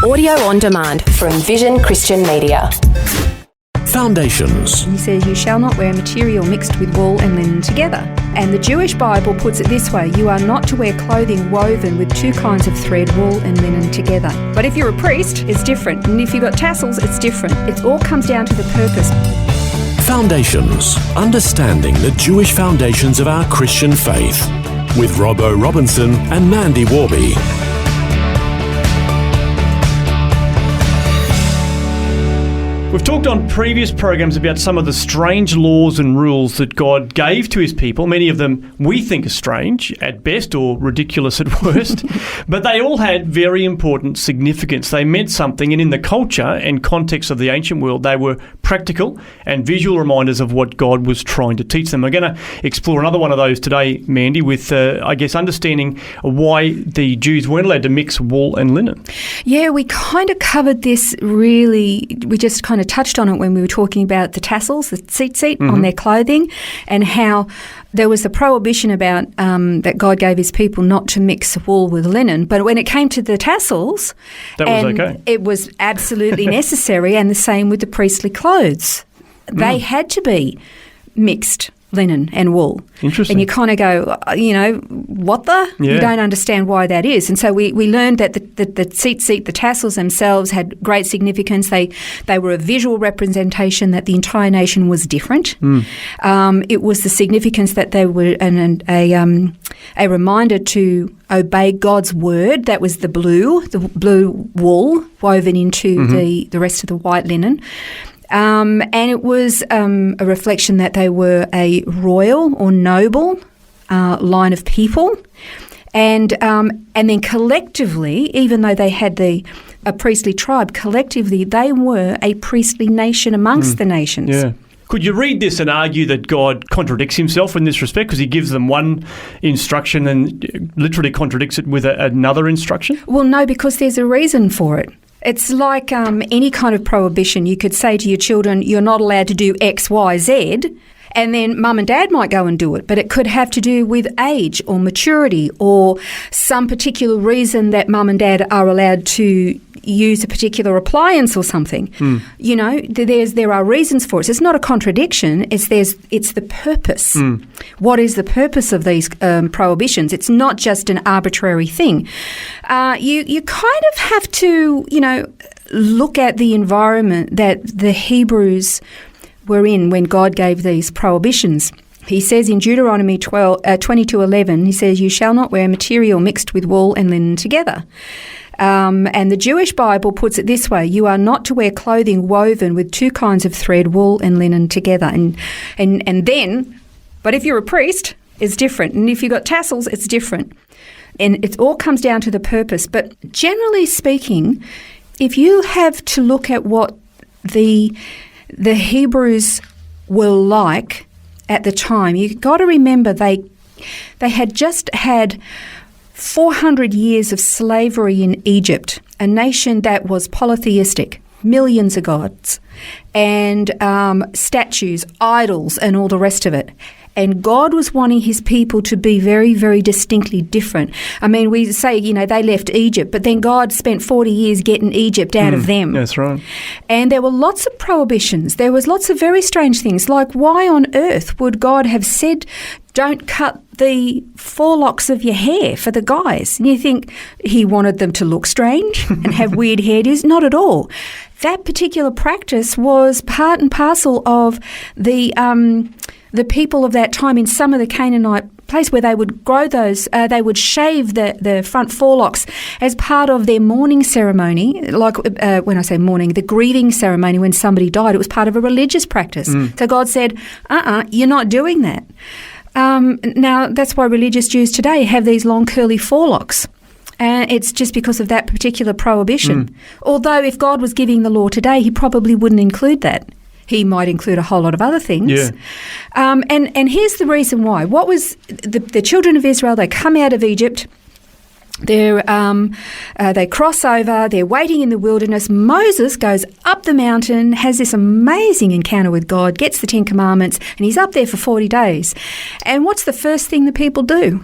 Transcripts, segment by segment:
Audio on demand from Vision Christian Media. Foundations. He says, you shall not wear material mixed with wool and linen together. And the Jewish Bible puts it this way, you are not to wear clothing woven with two kinds of thread, wool and linen together. But if you're a priest, it's different. And if you've got tassels, it's different. It all comes down to the purpose. Foundations. Understanding the Jewish foundations of our Christian faith. With Robbo Robinson and Mandy Warby. We've talked on previous programs about some of the strange laws and rules that God gave to his people. Many of them we think are strange at best or ridiculous at worst, but they all had very important significance. They meant something, and in the culture and context of the ancient world, they were practical and visual reminders of what God was trying to teach them. We're going to explore another one of those today, Mandy, with, understanding why the Jews weren't allowed to mix wool and linen. Yeah, we kind of covered this we just kind of touched on it when we were talking about the tassels, the tzitzit on their clothing, and how there was the prohibition about that God gave his people not to mix wool with linen. But when it came to the tassels, that was okay. It was absolutely necessary, and the same with the priestly clothes. They had to be mixed linen and wool. Interesting. And you kind of go, what the? Yeah. You don't understand why that is. And so we learned that the tzitzit, the tassels themselves, had great significance. They were a visual representation that the entire nation was different. It was the significance that they were a reminder to obey God's word. That was the blue wool woven into the rest of the white linen. And it was a reflection that they were a royal or noble line of people. And then collectively, even though they had a priestly tribe, collectively they were a priestly nation amongst the nations. Yeah. Could you read this and argue that God contradicts himself in this respect because he gives them one instruction and literally contradicts it with another instruction? Well, no, because there's a reason for it. It's like any kind of prohibition. You could say to your children, you're not allowed to do X, Y, Z, and then mum and dad might go and do it. But it could have to do with age or maturity or some particular reason that mum and dad are allowed to use a particular appliance or something. There are reasons for it. So it's not a contradiction. It's the purpose. What is the purpose of these prohibitions? It's not just an arbitrary thing. You kind of have to, look at the environment that the Hebrews were in when God gave these prohibitions. He says in Deuteronomy 22:11, he says, you shall not wear material mixed with wool and linen together. And the Jewish Bible puts it this way, you are not to wear clothing woven with two kinds of thread, wool and linen together. But if you're a priest, it's different. And if you've got tassels, it's different. And it all comes down to the purpose. But generally speaking, if you have to look at what the Hebrews were like at the time, you've got to remember they had just had 400 years of slavery in Egypt, a nation that was polytheistic, millions of gods, and statues, idols, and all the rest of it. And God was wanting his people to be very, very distinctly different. I mean, we say, they left Egypt, but then God spent 40 years getting Egypt out of them. That's right. And there were lots of prohibitions. There was lots of very strange things, like why on earth would God have said, don't cut the forelocks of your hair for the guys? And you think he wanted them to look strange and have weird hairdos? Not at all. That particular practice was part and parcel of the people of that time in some of the Canaanite place where they would grow those, they would shave the front forelocks as part of their mourning ceremony. Like when I say mourning, the grieving ceremony when somebody died, it was part of a religious practice. So God said, you're not doing that. Now, that's why religious Jews today have these long curly forelocks. It's just because of that particular prohibition. Although if God was giving the law today, he probably wouldn't include that. He might include a whole lot of other things. Yeah. And here's the reason why. What was the children of Israel, they come out of Egypt, they cross over, they're waiting in the wilderness. Moses goes up the mountain, has this amazing encounter with God, gets the 10 Commandments, and he's up there for 40 days. And what's the first thing the people do?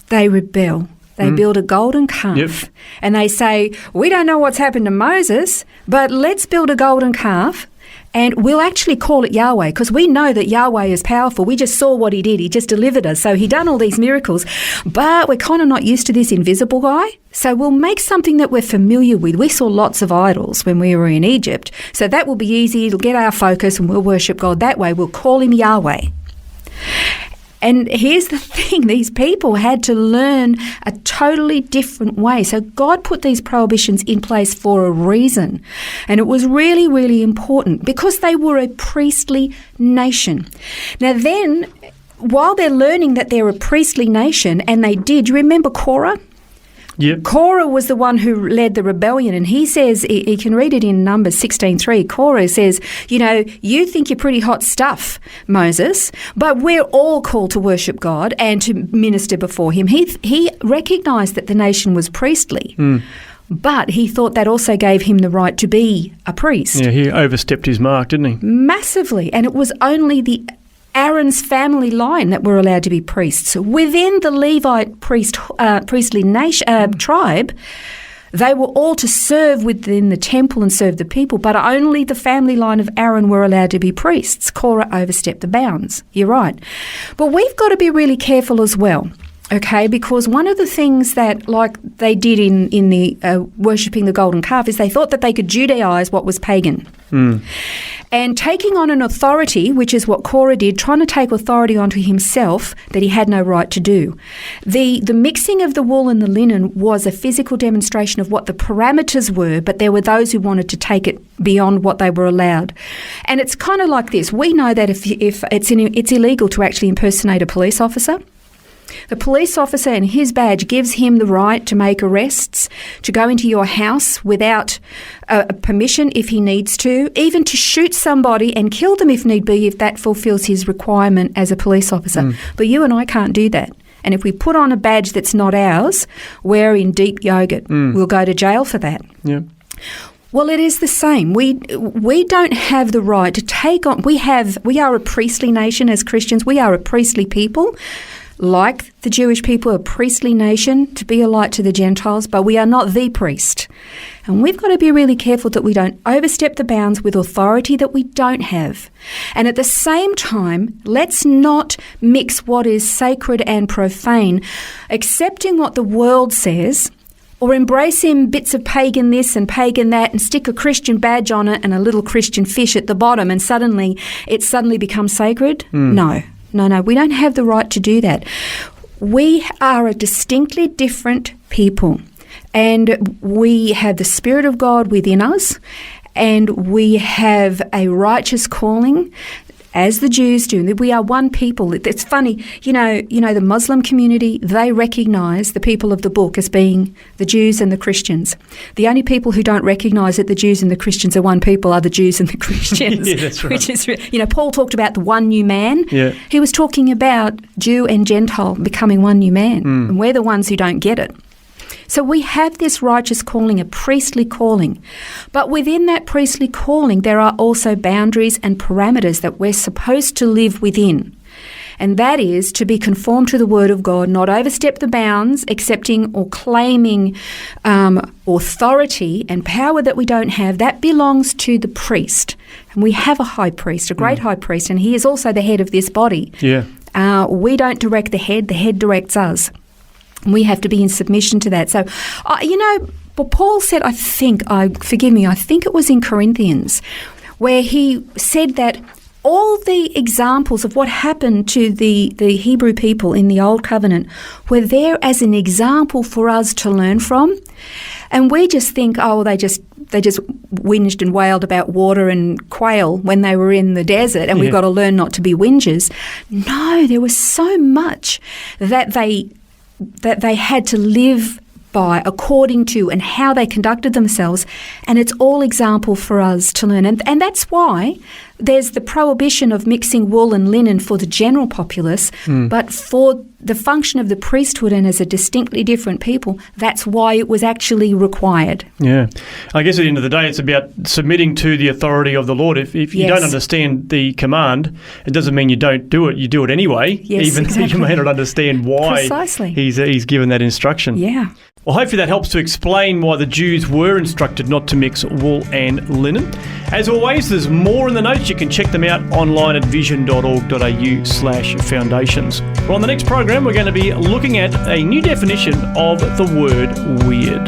They rebel. They build a golden calf. Yep. And they say, we don't know what's happened to Moses, but let's build a golden calf and we'll actually call it Yahweh, because we know that Yahweh is powerful. We just saw what he did. He just delivered us. So he done all these miracles. But we're kind of not used to this invisible guy. So we'll make something that we're familiar with. We saw lots of idols when we were in Egypt. So that will be easy. It'll get our focus and we'll worship God that way. We'll call him Yahweh. And here's the thing, these people had to learn a totally different way. So God put these prohibitions in place for a reason. And it was really, really important because they were a priestly nation. Now then, while they're learning that they're a priestly nation, and they did, you remember Korah? Yep. Korah was the one who led the rebellion, and he says, you can read it in Numbers 16:3, Korah says, you think you're pretty hot stuff, Moses, but we're all called to worship God and to minister before him. He recognised that the nation was priestly, but he thought that also gave him the right to be a priest. Yeah, he overstepped his mark, didn't he? Massively, and it was only the Aaron's family line that were allowed to be priests. Within the Levite priestly nation, tribe, they were all to serve within the temple and serve the people, but only the family line of Aaron were allowed to be priests. Korah overstepped the bounds. You're right. But we've got to be really careful as well. Okay, because one of the things that, like they did in the worshipping the golden calf, is they thought that they could Judaize what was pagan. And taking on an authority, which is what Korah did, trying to take authority onto himself that he had no right to do. The mixing of the wool and the linen was a physical demonstration of what the parameters were, but there were those who wanted to take it beyond what they were allowed. And it's kind of like this. We know that if it's illegal to actually impersonate a police officer. The police officer and his badge gives him the right to make arrests, to go into your house without permission if he needs to, even to shoot somebody and kill them if need be, if that fulfills his requirement as a police officer. But you and I can't do that. And if we put on a badge that's not ours, we're in deep yogurt. We'll go to jail for that. Yeah. Well, it is the same. We don't have the right to take on. We are a priestly nation as Christians. We are a priestly people. Like the Jewish people, a priestly nation, to be a light to the Gentiles, but we are not the priest. And we've got to be really careful that we don't overstep the bounds with authority that we don't have. And at the same time, let's not mix what is sacred and profane, accepting what the world says, or embracing bits of pagan this and pagan that and stick a Christian badge on it and a little Christian fish at the bottom and it suddenly becomes sacred. No, we don't have the right to do that. We are a distinctly different people, and we have the Spirit of God within us, and we have a righteous calling, as the Jews do. We are one people. It's funny, the Muslim community, they recognise the people of the book as being the Jews and the Christians. The only people who don't recognise that the Jews and the Christians are one people are the Jews and the Christians. Yeah, that's right. Which is, Paul talked about the one new man. Yeah. He was talking about Jew and Gentile becoming one new man. And we're the ones who don't get it. So we have this righteous calling, a priestly calling. But within that priestly calling, there are also boundaries and parameters that we're supposed to live within. And that is to be conformed to the Word of God, not overstep the bounds, accepting or claiming authority and power that we don't have. That belongs to the priest. And we have a high priest, a great high priest, and he is also the head of this body. Yeah. We don't direct the head directs us. We have to be in submission to that. So, but Paul said, I think it was in Corinthians, where he said that all the examples of what happened to the Hebrew people in the Old Covenant were there as an example for us to learn from. And we just think, they just whinged and wailed about water and quail when they were in the desert, and we've got to learn not to be whingers. No, there was so much that they had to live by, according to, and how they conducted themselves. And it's all example for us to learn. And that's why there's the prohibition of mixing wool and linen for the general populace, but for the function of the priesthood and as a distinctly different people, that's why it was actually required. Yeah. I guess at the end of the day, it's about submitting to the authority of the Lord. If you don't understand the command, it doesn't mean you don't do it. You do it anyway, even though you may not understand why he's given that instruction. Yeah. Well, hopefully that helps to explain why the Jews were instructed not to mix wool and linen. As always, there's more in the notes. You can check them out online at vision.org.au/foundations. Well, on the next program, we're going to be looking at a new definition of the word weird.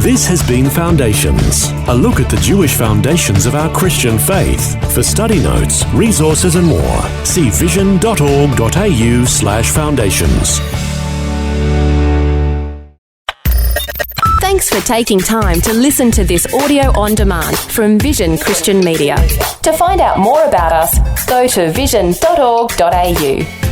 This has been Foundations, a look at the Jewish foundations of our Christian faith. For study notes, resources and more, see vision.org.au/foundations. Thanks for taking time to listen to this audio on demand from Vision Christian Media. To find out more about us, go to vision.org.au.